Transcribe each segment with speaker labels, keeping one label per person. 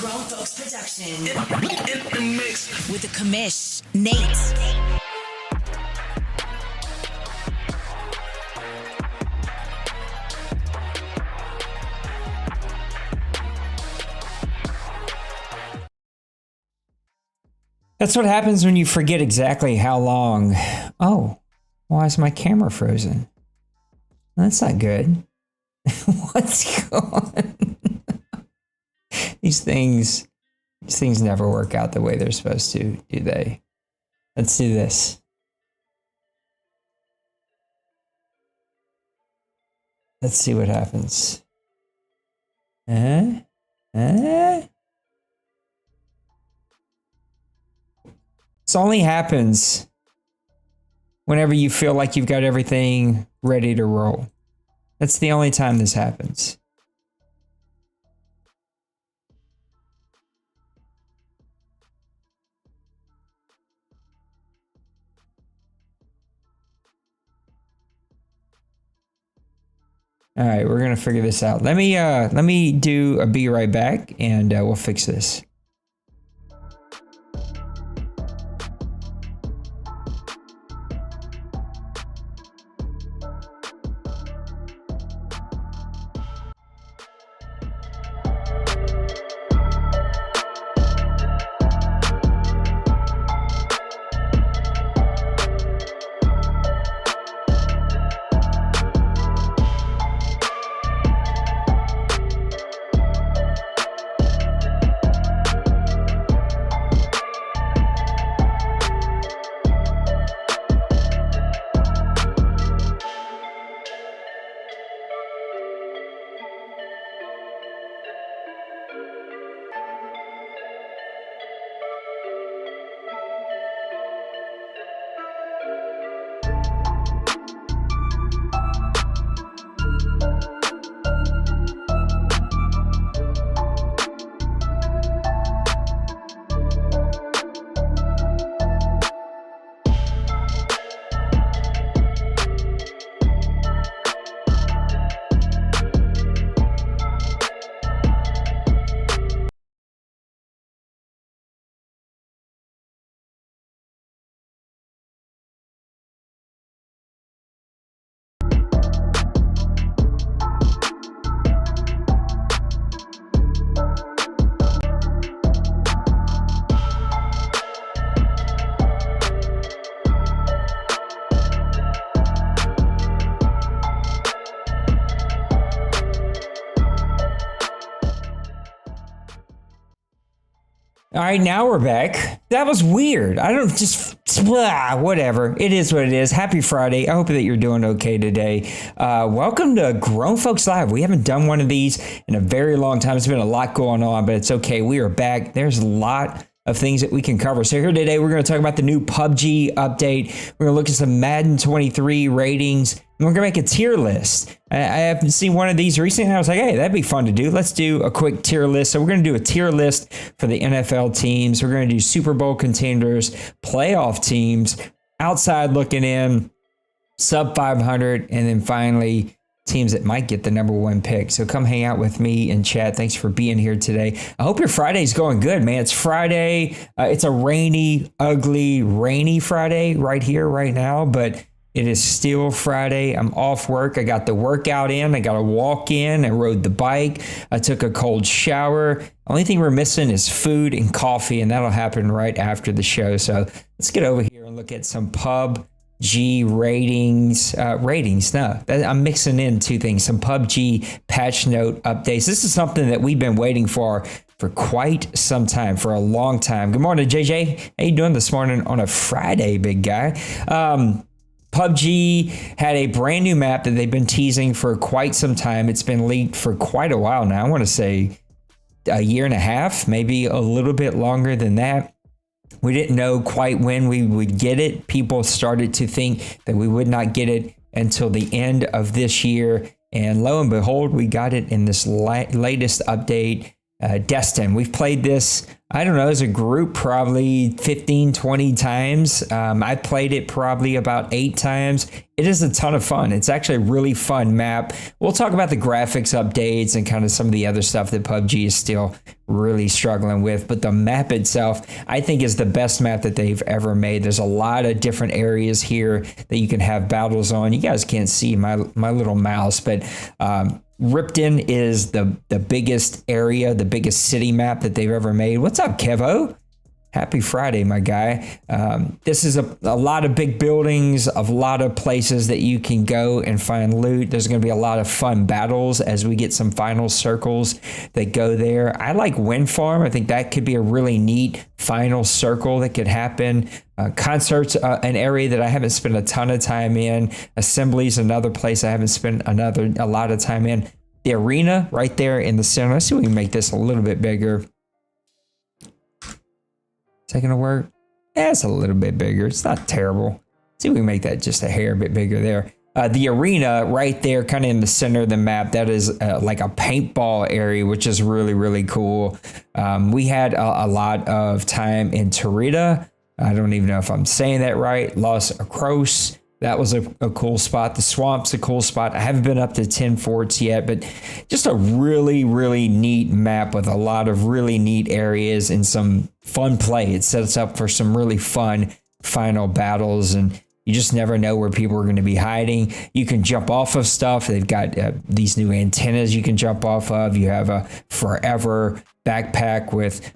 Speaker 1: GrownFolks production. In the mix. With the commish, Nate.
Speaker 2: That's what happens when you forget exactly how long. Oh, why is my camera frozen? That's not good. What's going on? These things never work out the way they're supposed to, do they? Let's do this. Let's see what happens. This only happens whenever you feel like you've got everything ready to roll. That's the only time this happens. All right, we're gonna figure this out. Let me do a be right back, and we'll fix this. All right, now we're back. That was weird. I don't just, whatever. It is what it is. Happy Friday. I hope that you're doing okay today. Welcome to GrownFolks Live. We haven't done one of these in a very long time. It's been a lot going on, but it's okay. We are back. There's a lot of things that we can cover. So here today, we're going to talk about the new PUBG update. We're going to look at some Madden 23 ratings. And we're going to make a tier list. I haven't seen one of these recently, and I was like, hey, that'd be fun to do. Let's do a quick tier list. So we're going to do a tier list for the NFL teams. We're going to do Super Bowl contenders, playoff teams, outside looking in, sub 500, and then finally teams that might get the #1 pick. So come hang out with me in chat. Thanks for being here today. I hope your Friday's going good, man. It's Friday. It's a rainy, ugly, rainy Friday right here, right now, but it is still Friday. I'm off work. I got the workout in. I got a walk in. I rode the bike. I took a cold shower. Only thing we're missing is food and coffee, and that'll happen right after the show. So let's get over here and look at some PUBG ratings. I'm mixing in two things. Some PUBG patch note updates. This is something that we've been waiting for quite some time, for a long time. Good morning, JJ. How you doing this morning on a Friday, big guy? PUBG PUBG had a brand new map that they've been teasing for quite some time. It's been leaked for quite a while now. I want to say a year and a half, maybe a little bit longer than that. We didn't know quite when we would get it. People started to think that we would not get it until the end of this year. And lo and behold, we got it in this latest update, Destin. We've played this, I don't know, as a group probably 15, 20 times. I played it probably about 8 times. It is a ton of fun. It's actually a really fun map. We'll talk about the graphics updates and kind of some of the other stuff that PUBG is still really struggling with. But the map itself, I think, is the best map that they've ever made. There's a lot of different areas here that you can have battles on. You guys can't see my little mouse, but Ripton is the biggest area, the biggest city map that they've ever made. What's up, Kevo? Happy Friday, my guy. This is a lot of big buildings, a lot of places that you can go and find loot. There's going to be a lot of fun battles as we get some final circles that go there. I like Wind Farm. I think that could be a really neat final circle that could happen. Concerts, an area that I haven't spent a ton of time in. Assembly's another place I haven't spent a lot of time in. The arena right there in the center. Let's see if we can make this a little bit bigger. Is that going to work? Yeah, it's a little bit bigger. It's not terrible. Let's see if we can make that just a hair bit bigger there. The arena right there, kind of in the center of the map, that is like a paintball area, which is really, really cool. We had a lot of time in Torita. I don't even know if I'm saying that right. Los Acros. That was a cool spot. The Swamp's a cool spot. I haven't been up to 10 Forts yet, but just a really, really neat map with a lot of really neat areas and some fun play. It sets up for some really fun final battles, and you just never know where people are going to be hiding. You can jump off of stuff. They've got these new antennas you can jump off of. You have a forever backpack with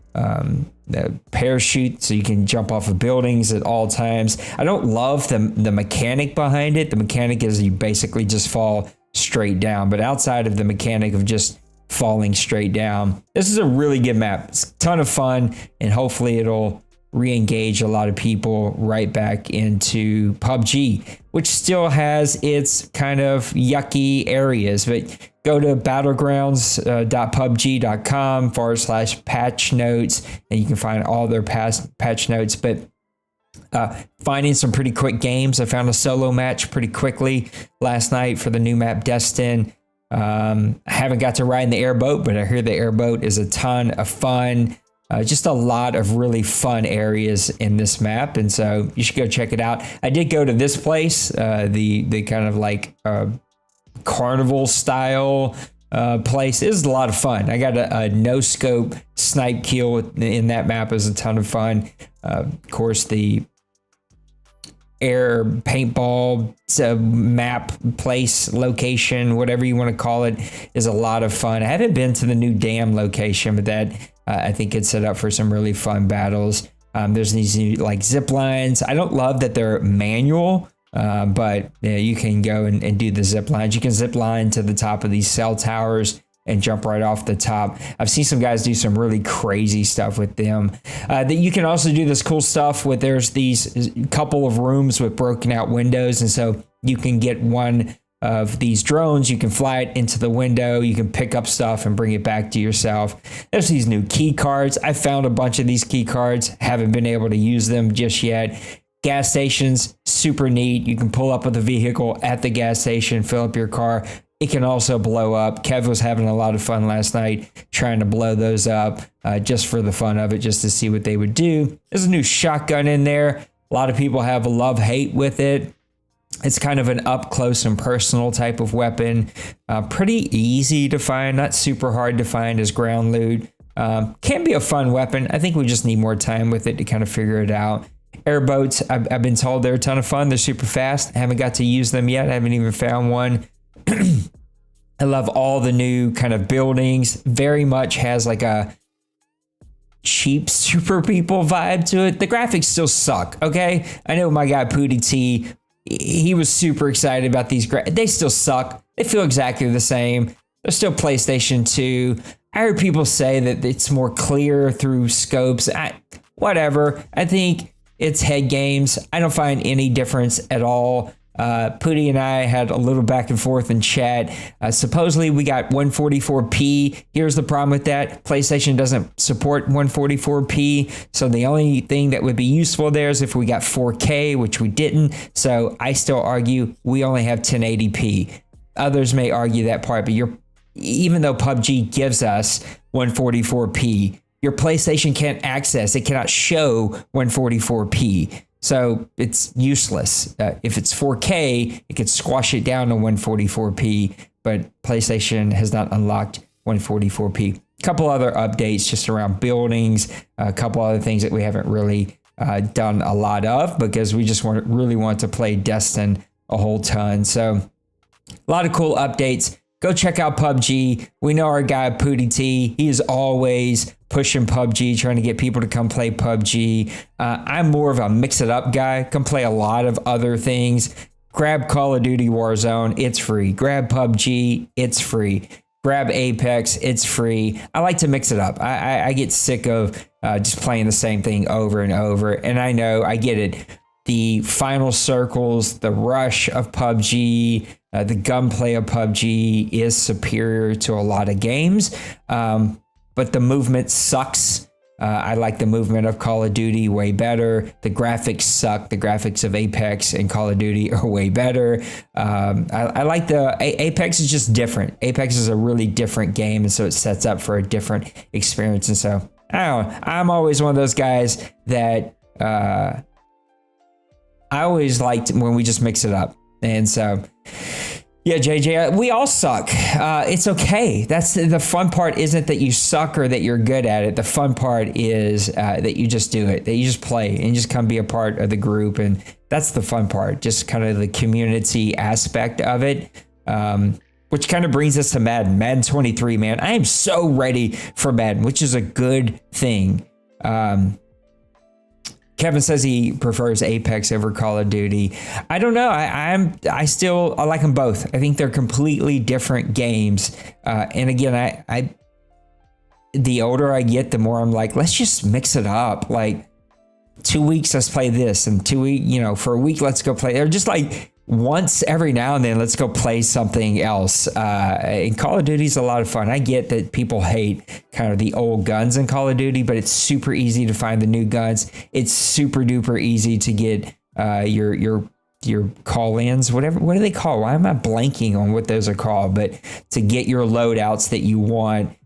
Speaker 2: the parachute, so you can jump off of buildings at all times. I don't love the mechanic behind it. The mechanic is you basically just fall straight down, but outside of the mechanic of just falling straight down, this is a really good map. It's a ton of fun, and hopefully it'll re-engage a lot of people right back into PUBG, which still has its kind of yucky areas. But go to battlegrounds.pubg.com/patch notes, and you can find all their past patch notes. But finding some pretty quick games. I found a solo match pretty quickly last night for the new map Destin. I haven't got to ride in the airboat, but I hear the airboat is a ton of fun. Just a lot of really fun areas in this map, and so you should go check it out. I did go to this place, the kind of like carnival style place. It was a lot of fun. I got a no scope snipe kill in that map. It was a ton of fun. Of course, the air paintball map, place, location, whatever you want to call it, is a lot of fun. I haven't been to the new dam location, but that I think it's set up for some really fun battles. There's these new like zip lines. I don't love that they're manual, but you can go and do the zip lines. You can zip line to the top of these cell towers and jump right off the top. I've seen some guys do some really crazy stuff with them. That you can also do this cool stuff with, there's these couple of rooms with broken out windows, and so you can get one of these drones, you can fly it into the window, you can pick up stuff and bring it back to yourself. There's these new key cards. I found a bunch of these key cards, haven't been able to use them just yet. Gas stations, super neat. You can pull up with a vehicle at the gas station, fill up your car. It can also blow up. Kev was having a lot of fun last night trying to blow those up just for the fun of it, just to see what they would do. There's a new shotgun in there. A lot of people have a love-hate with it. It's kind of an up close and personal type of weapon. Pretty easy to find, not super hard to find as ground loot. Can be a fun weapon. I think we just need more time with it to kind of figure it out. Airboats, I've been told they're a ton of fun. They're super fast. I haven't got to use them yet. I haven't even found one. I love all the new kind of buildings. Very much has like a cheap super people vibe to it. The graphics still suck, okay? I know my guy Pootie T, he was super excited about these. They still suck. They feel exactly the same. They're still PlayStation 2. I heard people say that it's more clear through scopes. Whatever. I think it's head games. I don't find any difference at all. Pooty and I had a little back and forth in chat. Supposedly we got 144p. Here's the problem with that. PlayStation doesn't support 144p. So the only thing that would be useful there is if we got 4K, which we didn't. So I still argue we only have 1080p. Others may argue that part, but even though PUBG gives us 144p, your PlayStation can't access, it cannot show 144p. So it's useless. If it's 4K, it could squash it down to 144p, but PlayStation has not unlocked 144p. A couple other updates just around buildings, a couple other things that we haven't really done a lot of because we just really want to play Destin a whole ton. So a lot of cool updates. Go check out PUBG. We know our guy Pooty T. He is always pushing PUBG, trying to get people to come play PUBG. I'm more of a mix-it-up guy. Come play a lot of other things. Grab Call of Duty Warzone. It's free. Grab PUBG. It's free. Grab Apex. It's free. I like to mix it up. I get sick of just playing the same thing over and over. And I know, I get it. The final circles, the rush of PUBG, the gunplay of PUBG is superior to a lot of games, but the movement sucks. I like the movement of Call of Duty way better. The graphics suck. The graphics of Apex and Call of Duty are way better. I like Apex is just different. Apex is a really different game, and so it sets up for a different experience. And so I don't know. I'm always one of those guys that I always liked when we just mix it up. And so, yeah, JJ, we all suck. It's okay. That's the fun part. Isn't that you suck or that you're good at it. The fun part is that you just do it, that you just play and you just come be a part of the group. And that's the fun part, just kind of the community aspect of it. Which kind of brings us to Madden 23, man. I am so ready for Madden, which is a good thing. Kevin says he prefers Apex over Call of Duty. I don't know. I like them both. I think they're completely different games. And again, the older I get, the more I'm like, let's just mix it up. Like 2 weeks, let's play this, and 2 weeks, for a week, let's go play. They're just like once every now and then, let's go play something else. And Call of Duty is a lot of fun. I get that people hate kind of the old guns in Call of Duty, but it's super easy to find the new guns. It's super duper easy to get your call-ins, whatever. What do they call? Why am I blanking on what those are called? But to get your loadouts that you want,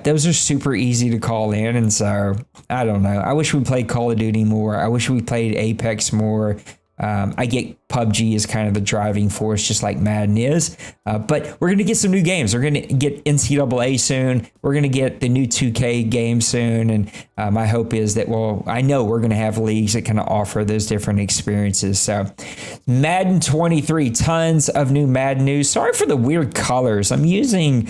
Speaker 2: those are super easy to call in. And so I don't know. I wish we played Call of Duty more. I wish we played Apex more. I get PUBG is kind of the driving force, just like Madden is. But we're going to get some new games. We're going to get NCAA soon. We're going to get the new 2K game soon. And my hope is that, I know we're going to have leagues that kind of offer those different experiences. So Madden 23, tons of new Madden news. Sorry for the weird colors. I'm using,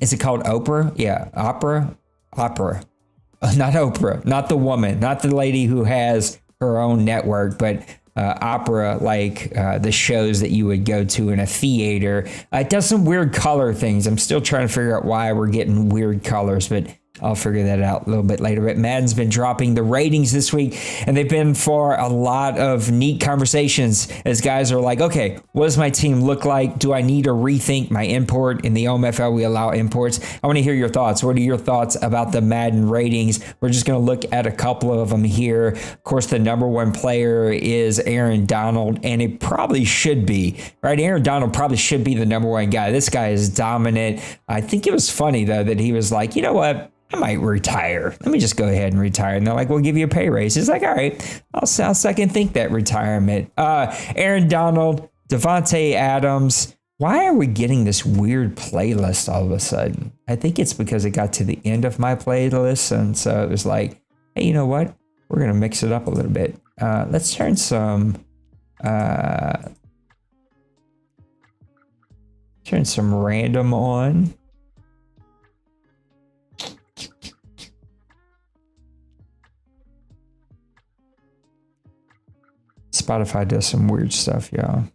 Speaker 2: is it called Oprah? Yeah, Opera. Not Oprah, not the woman, not the lady who has her own network, but Opera, like the shows that you would go to in a theater. It does some weird color things. I'm still trying to figure out why we're getting weird colors, but I'll figure that out a little bit later. But Madden's been dropping the ratings this week, and they've been for a lot of neat conversations as guys are like, okay, what does my team look like? Do I need to rethink my import? In the OMFL, we allow imports. I want to hear your thoughts. What are your thoughts about the Madden ratings? We're just going to look at a couple of them here. Of course, the number one player is Aaron Donald, and it probably should be, right? Aaron Donald probably should be the number one guy. This guy is dominant. I think it was funny, though, that he was like, you know what? I might retire. Let me just go ahead and retire. And they're like, we'll give you a pay raise. He's like, all right, I'll second think that retirement. Aaron Donald, Devontae Adams. Why are we getting this weird playlist all of a sudden? I think it's because it got to the end of my playlist. And so it was like, hey, you know what? We're going to mix it up a little bit. Let's turn some random on. Spotify does some weird stuff, y'all.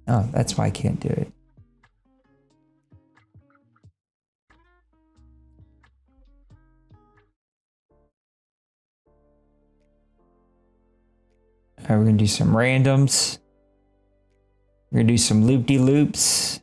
Speaker 2: Oh, that's why I can't do it. We're going to do some randoms. We're going to do some loop-de-loops.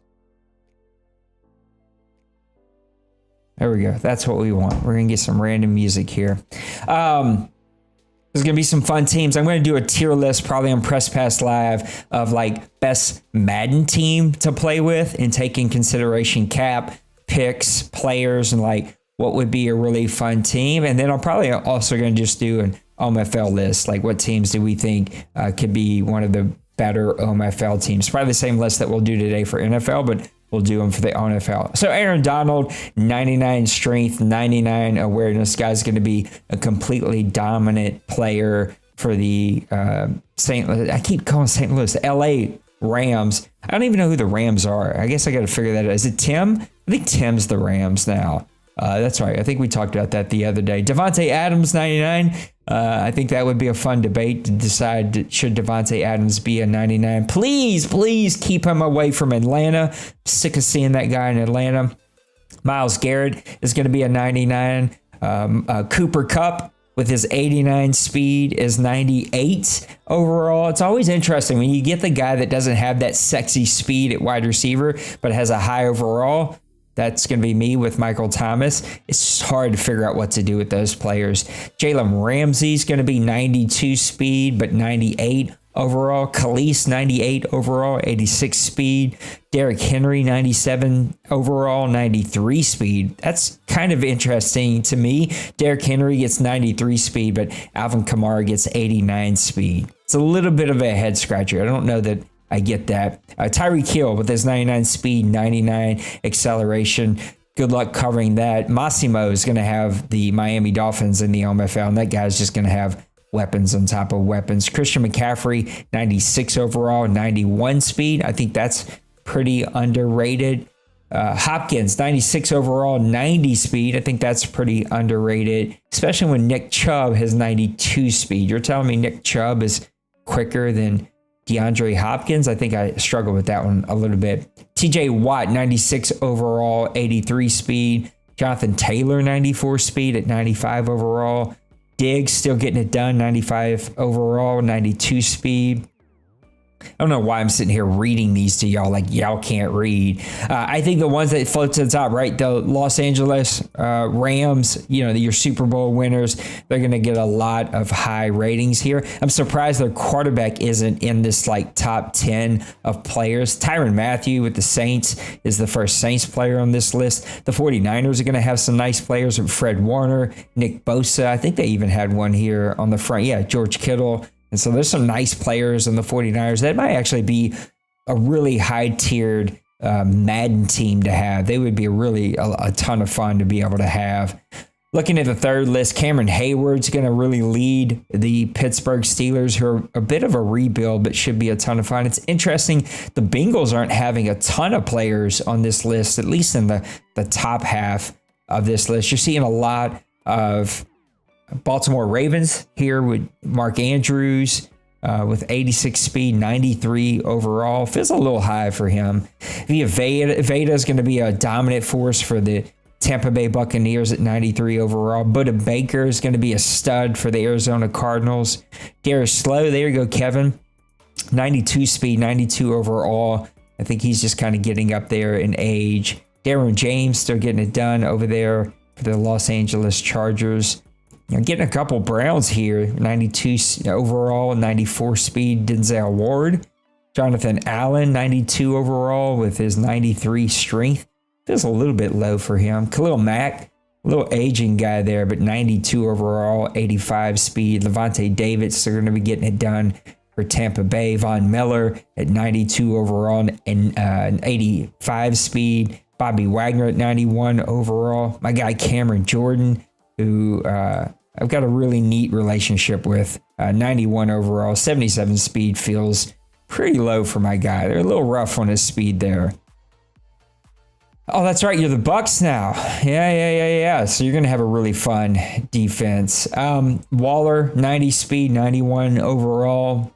Speaker 2: There we go. That's what we want. We're going to get some random music here. There's going to be some fun teams. I'm going to do a tier list probably on Press Pass Live of like best Madden team to play with and take in consideration cap, picks, players, and like what would be a really fun team. And then I'm probably also going to just do an OMFL list. Like what teams do we think could be one of the better OMFL teams? Probably the same list that we'll do today for NFL, but we'll do them for the NFL. So Aaron Donald, 99 strength, 99 awareness. Guy's going to be a completely dominant player for the I keep calling St. Louis, the LA Rams. I don't even know who the Rams are. I guess I got to figure that out. Is it Tim? I think Tim's the Rams now. That's right. I think we talked about that the other day. Devontae Adams, 99. I think that would be a fun debate to decide, should Devontae Adams be a 99? Please keep him away from Atlanta. Sick of seeing that guy in Atlanta. Myles Garrett is going to be a 99. Cooper Kupp with his 89 speed is 98 overall. It's always interesting when you get the guy that doesn't have that sexy speed at wide receiver, but has a high overall. That's going to be me with Michael Thomas. It's just hard to figure out what to do with those players. Jalen Ramsey's going to be 92 speed, but 98 overall. Khalees, 98 overall, 86 speed. Derrick Henry, 97 overall, 93 speed. That's kind of interesting to me. Derrick Henry gets 93 speed, but Alvin Kamara gets 89 speed. It's a little bit of a head scratcher. I don't know that I get that. Tyreek Hill with his 99 speed, 99 acceleration. Good luck covering that. Massimo is going to have the Miami Dolphins in the OMFL, and that guy's just going to have weapons on top of weapons. Christian McCaffrey, 96 overall, 91 speed. I think that's pretty underrated. Hopkins, 96 overall, 90 speed. I think that's pretty underrated, especially when Nick Chubb has 92 speed. You're telling me Nick Chubb is quicker than DeAndre Hopkins? I think I struggle with that one a little bit. TJ Watt, 96 overall, 83 speed. Jonathan Taylor, 94 speed at 95 overall. Diggs still getting it done, 95 overall, 92 speed. I don't know why I'm sitting here reading these to y'all like y'all can't read. I think the ones that float to the top, right? The Los Angeles Rams, your Super Bowl winners, they're going to get a lot of high ratings here. I'm surprised their quarterback isn't in this like top 10 of players. Tyrann Mathieu with the Saints is the first Saints player on this list. The 49ers are going to have some nice players with Fred Warner, Nick Bosa. I think they even had one here on the front. Yeah, George Kittle. And so there's some nice players in the 49ers. That might actually be a really high-tiered Madden team to have. They would be a ton of fun to be able to have. Looking at the third list, Cameron Hayward's going to really lead the Pittsburgh Steelers, who are a bit of a rebuild, but should be a ton of fun. It's interesting, the Bengals aren't having a ton of players on this list, at least in the top half of this list. You're seeing a lot of Baltimore Ravens here with Mark Andrews with 86 speed, 93 overall. Feels a little high for him. Veda is going to be a dominant force for the Tampa Bay Buccaneers at 93 overall. Budda Baker is going to be a stud for the Arizona Cardinals. Darius Slow, there you go, Kevin. 92 speed, 92 overall. I think he's just kind of getting up there in age. Darren James still getting it done over there for the Los Angeles Chargers. Getting a couple Browns here, 92 overall, 94 speed, Denzel Ward. Jonathan Allen, 92 overall with his 93 strength. Feels a little bit low for him. Khalil Mack, a little aging guy there, but 92 overall, 85 speed. Levante David still going to be getting it done for Tampa Bay. Von Miller at 92 overall and 85 speed. Bobby Wagner at 91 overall. My guy Cameron Jordan, who I've got a really neat relationship with. 91 overall, 77 speed feels pretty low for my guy. They're a little rough on his speed there. Oh, that's right. You're the Bucks now. Yeah. So you're going to have a really fun defense. Waller, 90 speed, 91 overall.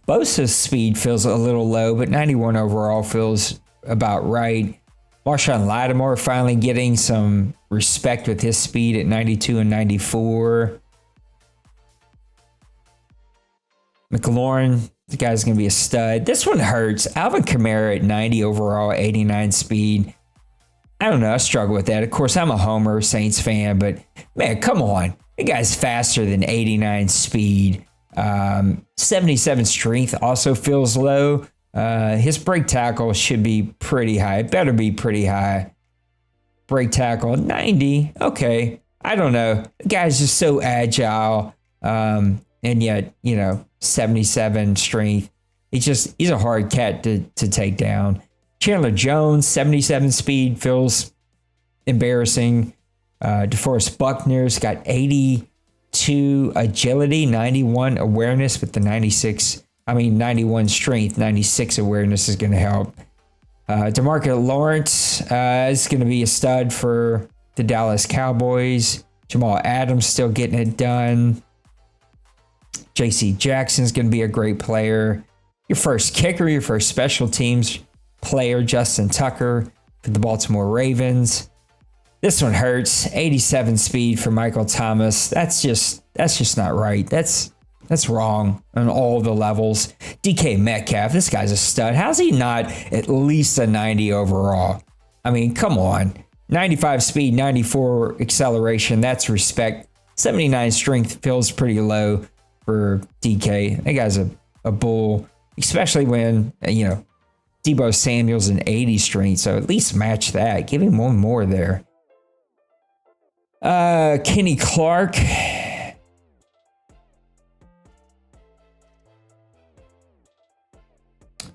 Speaker 2: Bosa's speed feels a little low, but 91 overall feels about right. Marshawn Lattimore finally getting some respect with his speed at 92 and 94. McLaurin, the guy's going to be a stud. This one hurts. Alvin Kamara at 90 overall, 89 speed. I don't know. I struggle with that. Of course, I'm a Homer Saints fan, but man, come on. The guy's faster than 89 speed. 77 strength also feels low. His break tackle should be pretty high. It better be pretty high. Break tackle, 90. Okay. I don't know. The guy's just so agile. And yet, 77 strength. He's a hard cat to take down. Chandler Jones, 77 speed, feels embarrassing. DeForest Buckner's got 82 agility, 91 awareness with the 91 strength, 96 awareness is going to help. DeMarcus Lawrence is going to be a stud for the Dallas Cowboys. Jamal Adams still getting it done. J.C. Jackson's going to be a great player. Your first kicker, your first special teams player, Justin Tucker for the Baltimore Ravens. This one hurts. 87 speed for Michael Thomas. That's just not right. That's wrong on all the levels. DK Metcalf, this guy's a stud. How's he not at least a 90 overall? I mean, come on. 95 speed, 94 acceleration. That's respect. 79 strength feels pretty low for DK. That guy's a bull, especially when, Deebo Samuel's an 80 strength. So at least match that. Give him one more there. Kenny Clark.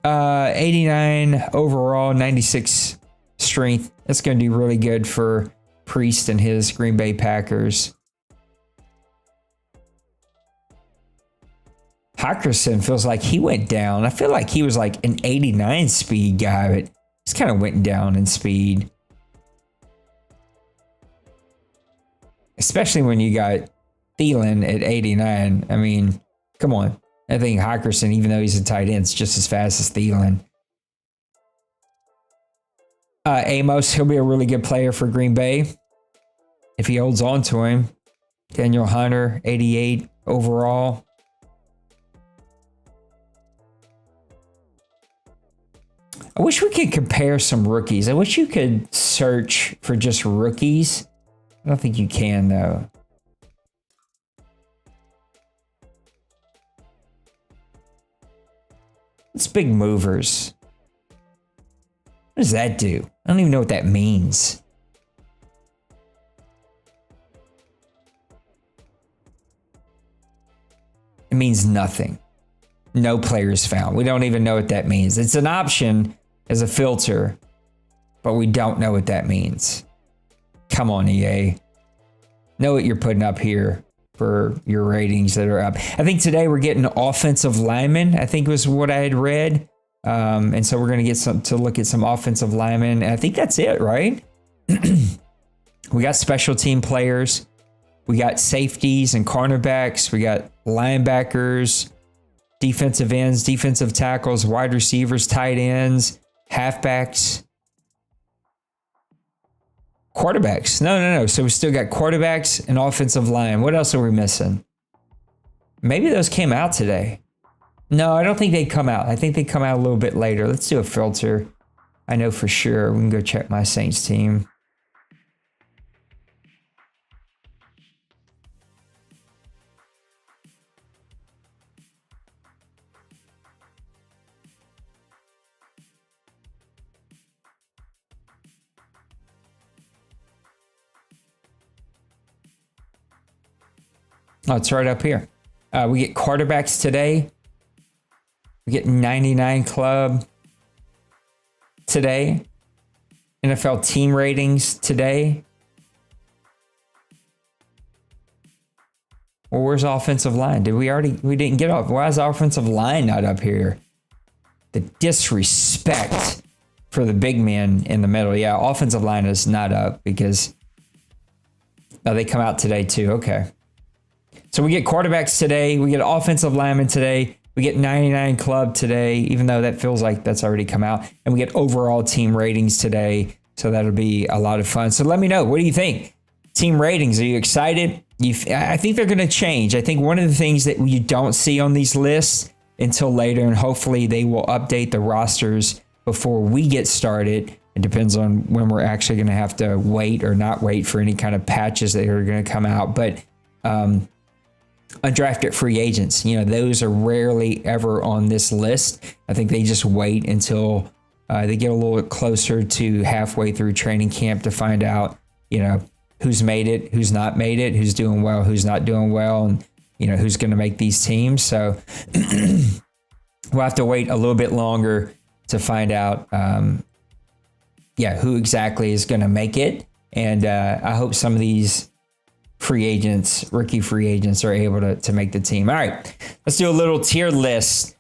Speaker 2: 89 overall, 96 strength. That's going to do really good for Priest and his Green Bay Packers. Hockerson feels like he went down. I feel like he was like an 89 speed guy, but he's kind of went down in speed. Especially when you got Thielen at 89. I mean, come on. I think Hockerson, even though he's a tight end, is just as fast as Thielen. Amos, he'll be a really good player for Green Bay if he holds on to him. Daniel Hunter, 88 overall. I wish we could compare some rookies. I wish you could search for just rookies. I don't think you can, though. It's big movers. What does that do? I don't even know what that means. It means nothing. No players found. We don't even know what that means. It's an option as a filter, but we don't know what that means. Come on, EA. Know what you're putting up here for your ratings that are up. I think today we're getting offensive linemen, I think was what I had read. And so we're going to get to look at some offensive linemen. And I think that's it, right? We got special team players. We got safeties and cornerbacks. We got linebackers, defensive ends, defensive tackles, wide receivers, tight ends, halfbacks. Quarterbacks. No. So we still got quarterbacks and offensive line. What else are we missing? Maybe those came out today. No, I don't think they come out. I think they come out a little bit later. Let's do a filter. I know for sure. We can go check my Saints team. Oh, it's right up here. We get quarterbacks today. We get 99 club today. NFL team ratings today. Well, where's offensive line? We didn't get off. Why is the offensive line not up here? The disrespect for the big man in the middle. Yeah, offensive line is not up because they come out today too. Okay. So we get quarterbacks today. We get offensive linemen today. We get 99 club today, even though that feels like that's already come out. And we get overall team ratings today. So that'll be a lot of fun. So let me know. What do you think? team ratings. Are you excited? I think they're going to change. I think one of the things that you don't see on these lists until later, and hopefully they will update the rosters before we get started. It depends on when we're actually going to have to wait or not wait for any kind of patches that are going to come out. But undrafted free agents, those are rarely ever on this list. I think they just wait until they get a little bit closer to halfway through training camp to find out, who's made it, who's not made it, who's doing well, who's not doing well, and, who's going to make these teams. So we'll have to wait a little bit longer to find out, who exactly is going to make it. And I hope some of these rookie free agents are able to make the team. All right, let's do a little tier list.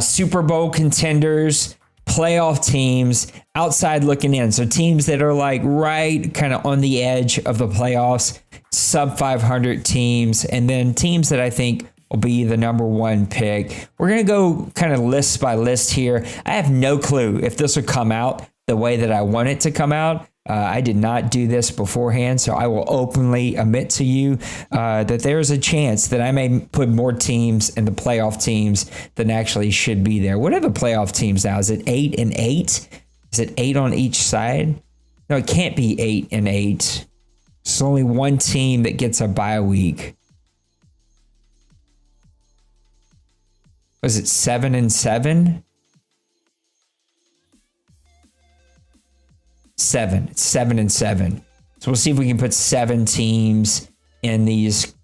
Speaker 2: Super Bowl contenders, playoff teams, outside looking in. So teams that are like right kind of on the edge of the playoffs, sub 500 teams, and then teams that I think will be the number one pick. We're going to go kind of list by list here. I have no clue if this will come out the way that I want it to come out. I did not do this beforehand, so I will openly admit to you that there's a chance that I may put more teams in the playoff teams than actually should be there. What are the playoff teams now? Is it 8 and 8? Is it 8 on each side? No, it can't be 8 and 8. There's only one team that gets a bye week. Was it 7 and 7? 7. It's 7 and 7. So we'll see if we can put 7 teams in these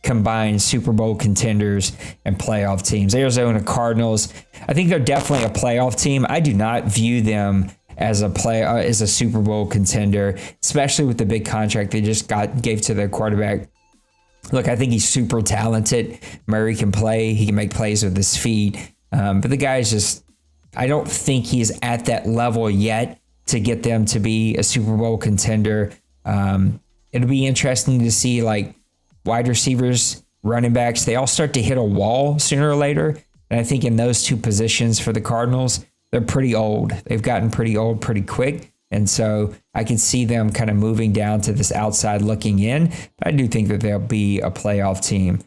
Speaker 2: combined Super Bowl contenders and playoff teams. Arizona Cardinals, I think they're definitely a playoff team. I do not view them as a Super Bowl contender, especially with the big contract they just gave to their quarterback. Look, I think he's super talented. Murray can play. He can make plays with his feet. But the guy's just, I don't think he's at that level yet to get them to be a Super Bowl contender. It'll be interesting to see like wide receivers, running backs, they all start to hit a wall sooner or later. And I think in those two positions for the Cardinals, they're pretty old. They've gotten pretty old pretty quick. And so I can see them kind of moving down to this outside looking in. But I do think that they'll be a playoff team.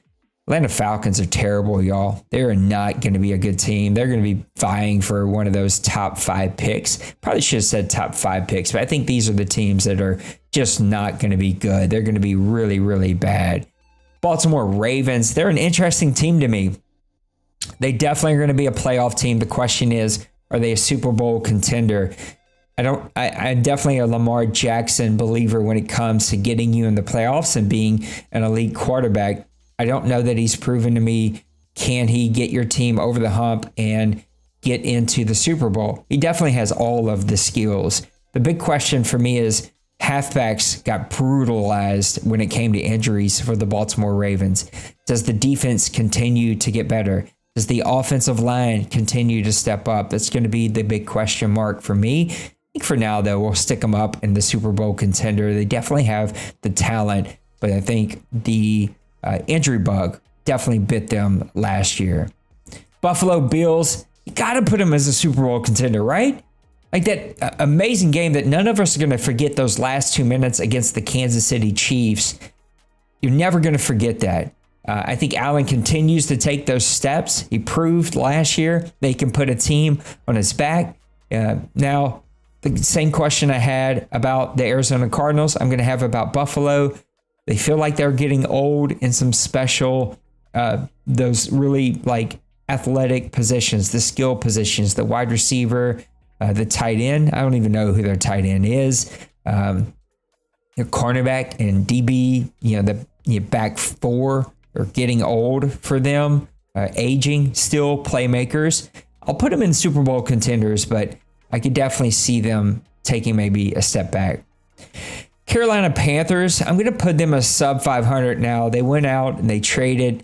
Speaker 2: Atlanta Falcons are terrible, y'all. They're not going to be a good team. They're going to be vying for one of those top 5 picks. Probably should have said top 5 picks, but I think these are the teams that are just not going to be good. They're going to be really, really bad. Baltimore Ravens, they're an interesting team to me. They definitely are going to be a playoff team. The question is, are they a Super Bowl contender? I'm definitely a Lamar Jackson believer when it comes to getting you in the playoffs and being an elite quarterback. I don't know that he's proven to me, can he get your team over the hump and get into the Super Bowl? He definitely has all of the skills. The big question for me is halfbacks got brutalized when it came to injuries for the Baltimore Ravens. Does the defense continue to get better? Does the offensive line continue to step up? That's going to be the big question mark for me. I think for now, though, we'll stick them up in the Super Bowl contender. They definitely have the talent, but I think the injury bug definitely bit them last year. Buffalo Bills, you got to put them as a Super Bowl contender, right? Like that amazing game that none of us are going to forget, those last 2 minutes against the Kansas City Chiefs. You're never going to forget that. I think Allen continues to take those steps. He proved last year they can put a team on his back. Now, the same question I had about the Arizona Cardinals, I'm going to have about Buffalo. They feel like they're getting old in some special, those really like athletic positions, the skill positions, the wide receiver, the tight end. I don't even know who their tight end is. Cornerback and DB, the back four are getting old for them, aging, still playmakers. I'll put them in Super Bowl contenders, but I could definitely see them taking maybe a step back. Carolina Panthers, I'm going to put them as sub 500 now. They went out and they traded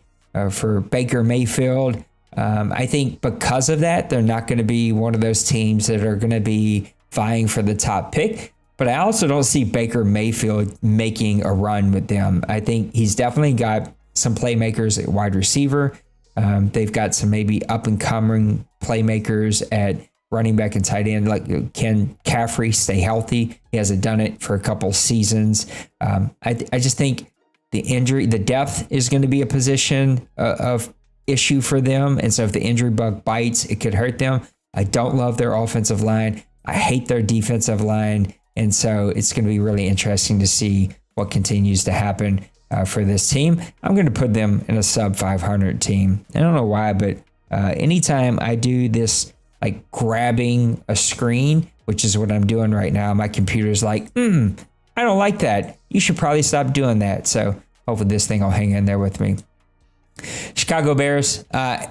Speaker 2: for Baker Mayfield. I think because of that, they're not going to be one of those teams that are going to be vying for the top pick. But I also don't see Baker Mayfield making a run with them. I think he's definitely got some playmakers at wide receiver. They've got some maybe up-and-coming playmakers at running back and tight end. Like, can Caffrey stay healthy? He hasn't done it for a couple seasons. I just think the depth is going to be a position of issue for them. And so if the injury bug bites, it could hurt them. I don't love their offensive line. I hate their defensive line. And so it's going to be really interesting to see what continues to happen for this team. I'm going to put them in a sub 500 team. I don't know why, but anytime I do this, like grabbing a screen, which is what I'm doing right now, my computer's like, I don't like that. You should probably stop doing that. So hopefully this thing will hang in there with me. Chicago Bears.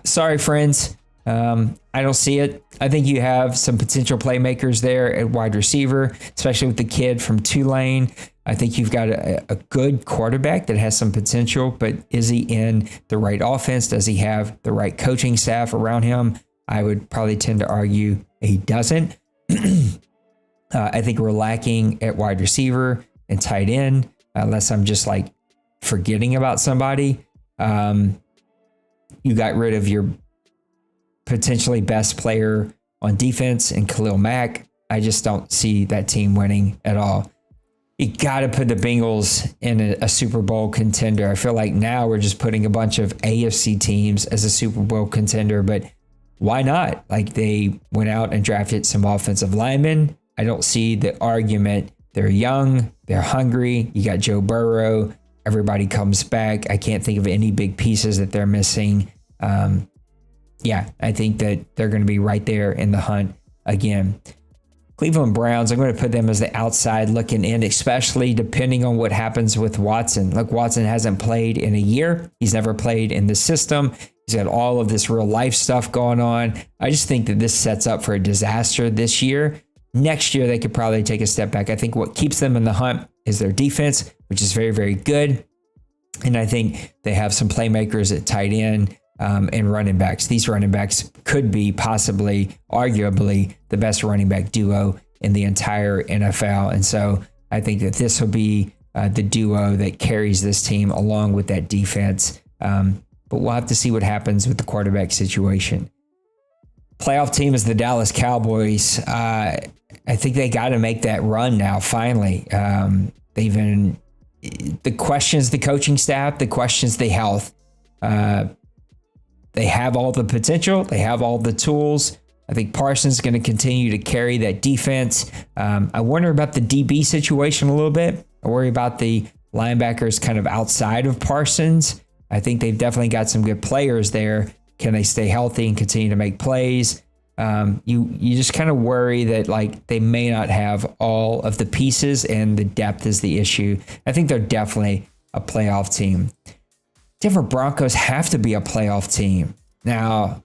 Speaker 2: Sorry, friends. I don't see it. I think you have some potential playmakers there at wide receiver, especially with the kid from Tulane. I think you've got a good quarterback that has some potential, but is he in the right offense? Does he have the right coaching staff around him? I would probably tend to argue he doesn't. I think we're lacking at wide receiver and tight end, unless I'm just like forgetting about somebody. You got rid of your potentially best player on defense in Khalil Mack. I just don't see that team winning at all. You got to put the Bengals in a Super Bowl contender. I feel like now we're just putting a bunch of AFC teams as a Super Bowl contender, but why not? Like, they went out and drafted some offensive linemen. I don't see the argument. They're young, they're hungry. You got Joe Burrow. Everybody comes back. I can't think of any big pieces that they're missing. I think that they're going to be right there in the hunt again. Cleveland Browns, I'm going to put them as the outside looking in, especially depending on what happens with Watson. Look, Watson hasn't played in a year. He's never played in the system. He's got all of this real life stuff going on. I just think that this sets up for a disaster this year. Next year, they could probably take a step back. I think what keeps them in the hunt is their defense, which is very, very good. And I think they have some playmakers at tight end and running backs. These running backs could be possibly, arguably, the best running back duo in the entire NFL. And so I think that this will be the duo that carries this team along with that defense. But we'll have to see what happens with the quarterback situation. Playoff team is the Dallas Cowboys. I think they got to make that run now, finally. The questions the coaching staff, the questions the health. They have all the potential. They have all the tools. I think Parsons is going to continue to carry that defense. I wonder about the DB situation a little bit. I worry about the linebackers kind of outside of Parsons. I think they've definitely got some good players there. Can they stay healthy and continue to make plays? You just kind of worry that like they may not have all of the pieces, and the depth is the issue. I think they're definitely a playoff team. Denver Broncos have to be a playoff team. Now,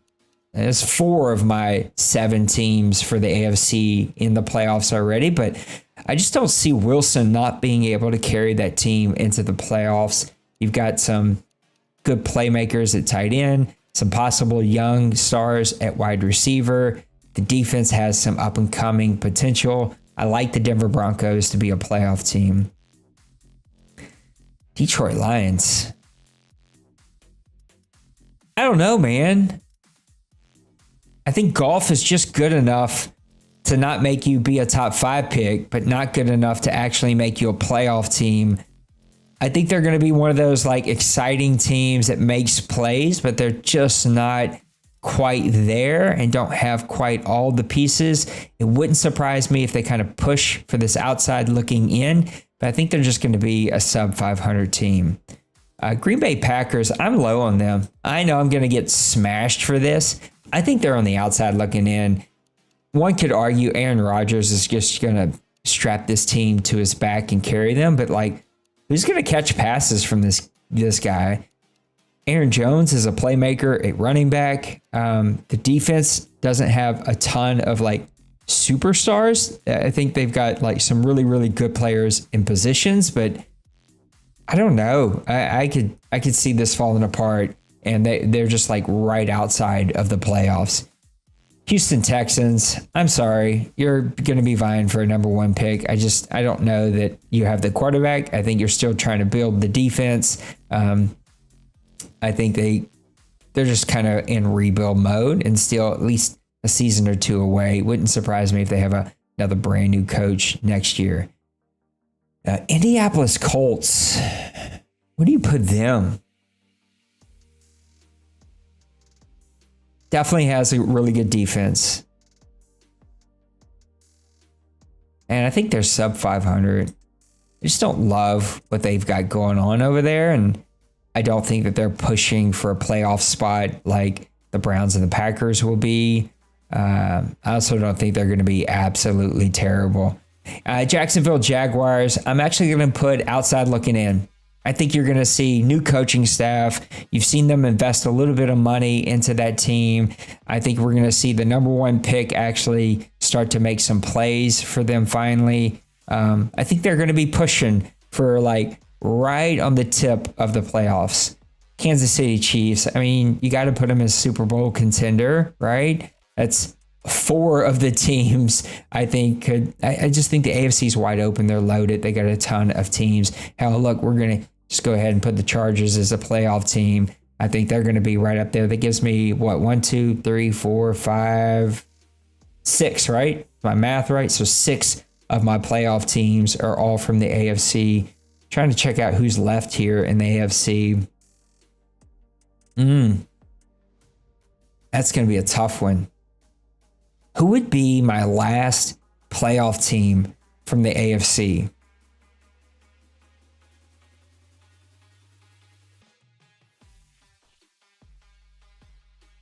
Speaker 2: there's 4 of my 7 teams for the AFC in the playoffs already, but I just don't see Wilson not being able to carry that team into the playoffs. You've got some good playmakers at tight end, some possible young stars at wide receiver. The defense has some up-and-coming potential. I like the Denver Broncos to be a playoff team. Detroit Lions. I don't know, man. I think Goff is just good enough to not make you be a top 5 pick, but not good enough to actually make you a playoff team. I think they're going to be one of those like exciting teams that makes plays, but they're just not quite there and don't have quite all the pieces. It wouldn't surprise me if they kind of push for this outside looking in, but I think they're just going to be a sub 500 team. Green Bay Packers, I'm low on them. I know I'm going to get smashed for this. I think they're on the outside looking in. One could argue Aaron Rodgers is just going to strap this team to his back and carry them, but like, who's going to catch passes from this guy? Aaron Jones is a playmaker at running back. The defense doesn't have a ton of like superstars. I think they've got like some really, really good players in positions, but I don't know. I could see this falling apart, and they're just like right outside of the playoffs. Houston Texans, I'm sorry, you're going to be vying for a number 1 pick. I don't know that you have the quarterback. I think you're still trying to build the defense. I think they're just kind of in rebuild mode and still at least a season or two away. Wouldn't surprise me if they have another brand new coach next year. Indianapolis Colts. Where do you put them? Definitely has a really good defense. And I think they're sub 500. I just don't love what they've got going on over there. And I don't think that they're pushing for a playoff spot like the Browns and the Packers will be. I also don't think they're going to be absolutely terrible. Jacksonville Jaguars, I'm actually going to put outside looking in. I think you're going to see new coaching staff. You've seen them invest a little bit of money into that team. I think we're going to see the number one pick actually start to make some plays for them finally. I think they're going to be pushing for like right on the tip of the playoffs. Kansas City Chiefs, I mean, you got to put them as Super Bowl contender, right? That's 4 of the teams I think could. I just think the AFC is wide open. They're loaded. They got a ton of teams. Hell, look, we're going to just go ahead and put the Chargers as a playoff team. I think they're going to be right up there. That gives me, 1, 2, 3, 4, 5, 6, right? My math right? So 6 of my playoff teams are all from the AFC. Trying to check out who's left here in the AFC. That's going to be a tough one. Who would be my last playoff team from the AFC?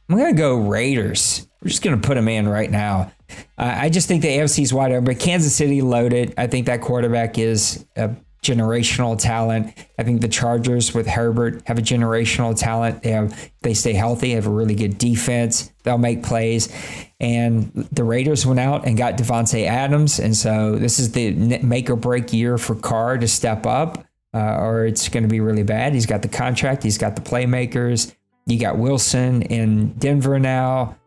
Speaker 2: I'm going to go Raiders. We're just going to put them in right now. I just think the AFC is wide open, but Kansas City loaded. I think that quarterback is a generational talent. I think the Chargers with Herbert have a generational talent. They stay healthy, have a really good defense. They'll make plays. And the Raiders went out and got Devontae Adams. And so this is the make or break year for Carr to step up, or it's going to be really bad. He's got the contract. He's got the playmakers. You got Wilson in Denver now.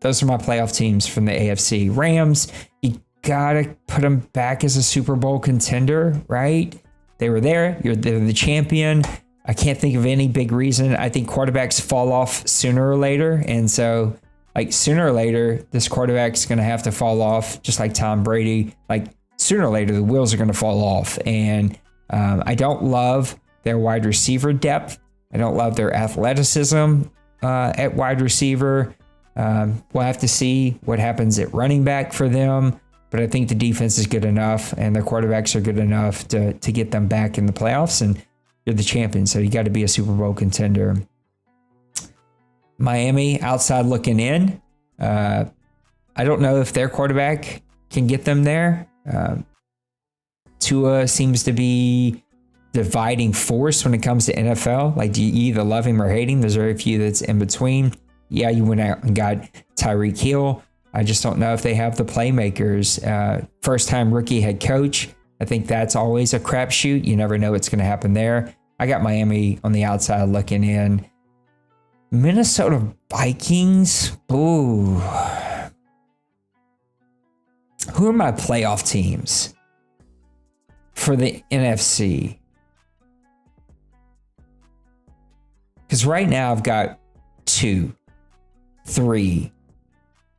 Speaker 2: Those are my playoff teams from the AFC. Rams, you got to put them back as a Super Bowl contender, right? They were there. They're the champion. I can't think of any big reason. I think quarterbacks fall off sooner or later. And so, sooner or later, this quarterback's going to have to fall off, just like Tom Brady. Sooner or later, the wheels are going to fall off. And I don't love their wide receiver depth. I don't love their athleticism at wide receiver. We'll have to see what happens at running back for them. But I think the defense is good enough and the quarterbacks are good enough to get them back in the playoffs. And you're the champion, so you got to be a Super Bowl contender. Miami, outside looking in. I don't know if their quarterback can get them there. Tua seems to be dividing force when it comes to NFL. Do you either love him or hate him? There's very few that's in between. Yeah, you went out and got Tyreek Hill. I just don't know if they have the playmakers. First-time rookie head coach. I think that's always a crapshoot. You never know what's going to happen there. I got Miami on the outside looking in. Minnesota Vikings. Ooh. Who are my playoff teams for the NFC? Because right now I've got 2, 3.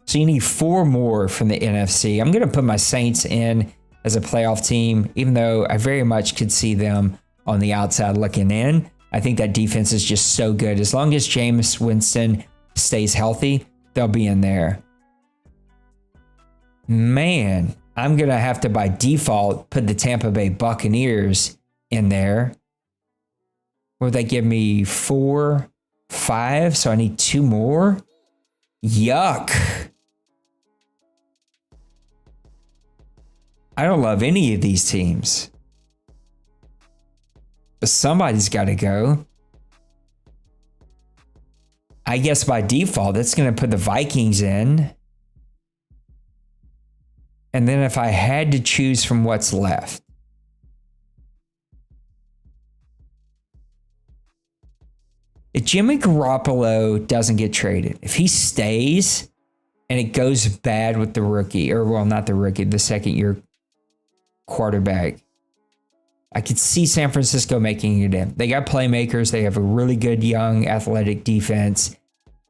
Speaker 2: So you need 4 more from the NFC. I'm going to put my Saints in as a playoff team, even though I very much could see them on the outside looking in. I think that defense is just so good. As long as Jameis Winston stays healthy, they'll be in there. Man, I'm going to have to, by default, put the Tampa Bay Buccaneers in there. What would that give me? 4, 5? So I need 2 more? Yuck. I don't love any of these teams. But somebody's got to go. I guess by default, that's going to put the Vikings in. And then if I had to choose from what's left, if Jimmy Garoppolo doesn't get traded, if he stays and it goes bad with the rookie, or well, not the rookie, the second-year quarterback, I could see San Francisco making it in. They got playmakers. They have a really good young athletic defense.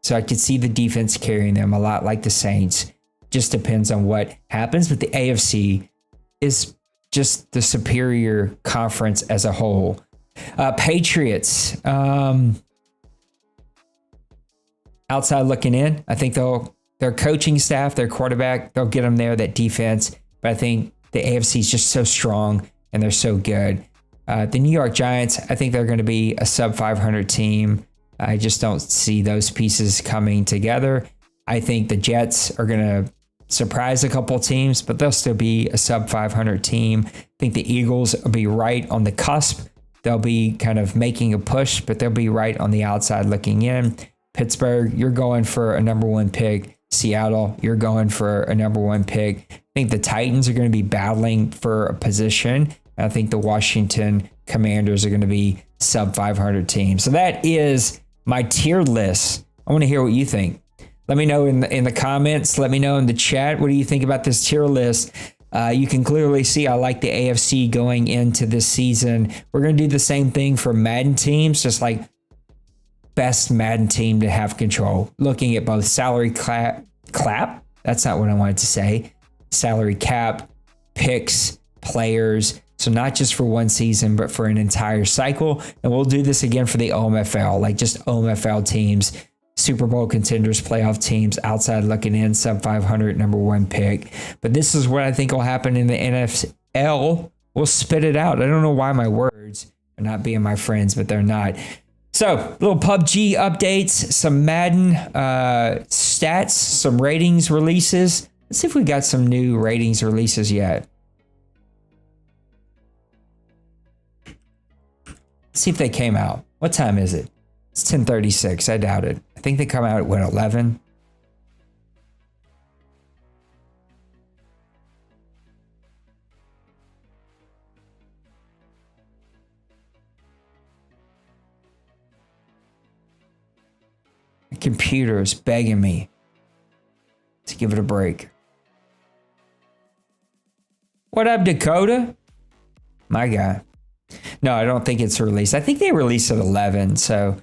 Speaker 2: So I could see the defense carrying them a lot like the Saints. Just depends on what happens. But the AFC is just the superior conference as a whole. Patriots, outside looking in, I think their coaching staff, their quarterback, they'll get them there, that defense. But I think the AFC is just so strong and they're so good. The New York Giants, I think they're going to be a sub 500 team. I just don't see those pieces coming together. I think the Jets are going to surprise a couple teams, but they'll still be a sub 500 team. I think the Eagles will be right on the cusp. They'll be kind of making a push, but they'll be right on the outside looking in. Pittsburgh, you're going for a number one pick. Seattle, you're going for a number one pick. I think the Titans are going to be battling for a position. I think the Washington Commanders are going to be sub 500 teams. So that is my tier list. I want to hear what you think. Let me know in the comments. Let me know in the chat. What do you think about this tier list? You can clearly see I like the AFC going into this season. We're going to do the same thing for Madden teams, just like best Madden team to have control. Looking at both salary clap. That's not what I wanted to say. Salary cap, picks, players. So not just for one season, but for an entire cycle. And we'll do this again for the OMFL, like just OMFL teams. Super Bowl contenders, playoff teams, outside looking in, sub 500, number one pick. But this is what I think will happen in the NFL. We'll spit it out. I don't know why my words are not being my friends, but they're not. So, little PUBG updates, some Madden stats, some ratings releases. Let's see if we got some new ratings releases yet. Let's see if they came out. What time is it? It's 10:36. I doubt it. I think they come out at, what, 11? The computer is begging me to give it a break. What up, Dakota? My guy. No, I don't think it's released. I think they released at 11, so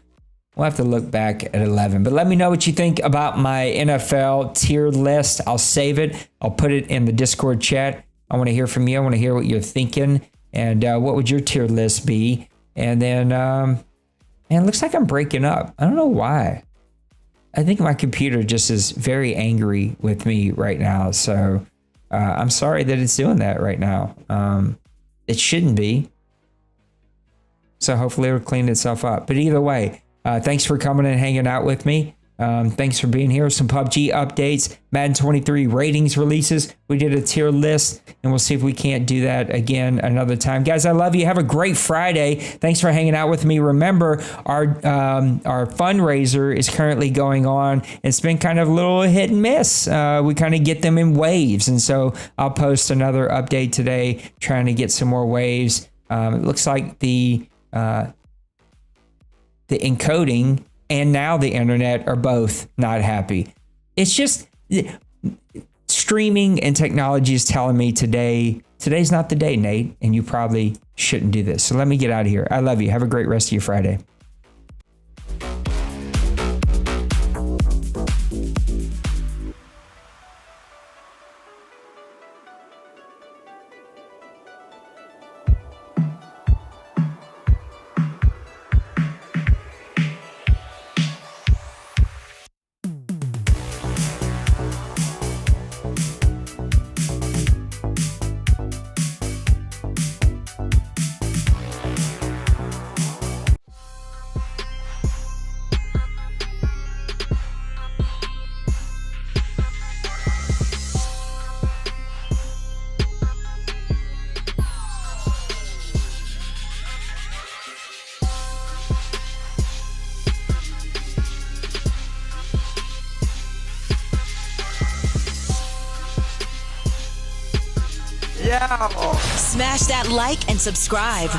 Speaker 2: we'll have to look back at 11. But let me know what you think about my NFL tier list. I'll save it. I'll put it in the Discord chat. I want to hear from you. I want to hear what you're thinking. And what would your tier list be? And then, man, it looks like I'm breaking up. I don't know why. I think my computer just is very angry with me right now. So I'm sorry that it's doing that right now. It shouldn't be. So hopefully it'll clean itself up. But either way, thanks for coming and hanging out with me. Thanks for being here. Some PUBG updates, Madden 23 ratings releases. We did a tier list, and we'll see if we can't do that again another time. Guys, I love you. Have a great Friday. Thanks for hanging out with me. Remember, our fundraiser is currently going on. It's been kind of a little hit and miss. We kind of get them in waves, and so I'll post another update today trying to get some more waves. It looks like the encoding and now the internet are both not happy. It's just streaming and technology is telling me today's not the day, Nate, and you probably shouldn't do this. So let me get out of here. I love you. Have a great rest of your Friday.
Speaker 1: Smash that like and subscribe.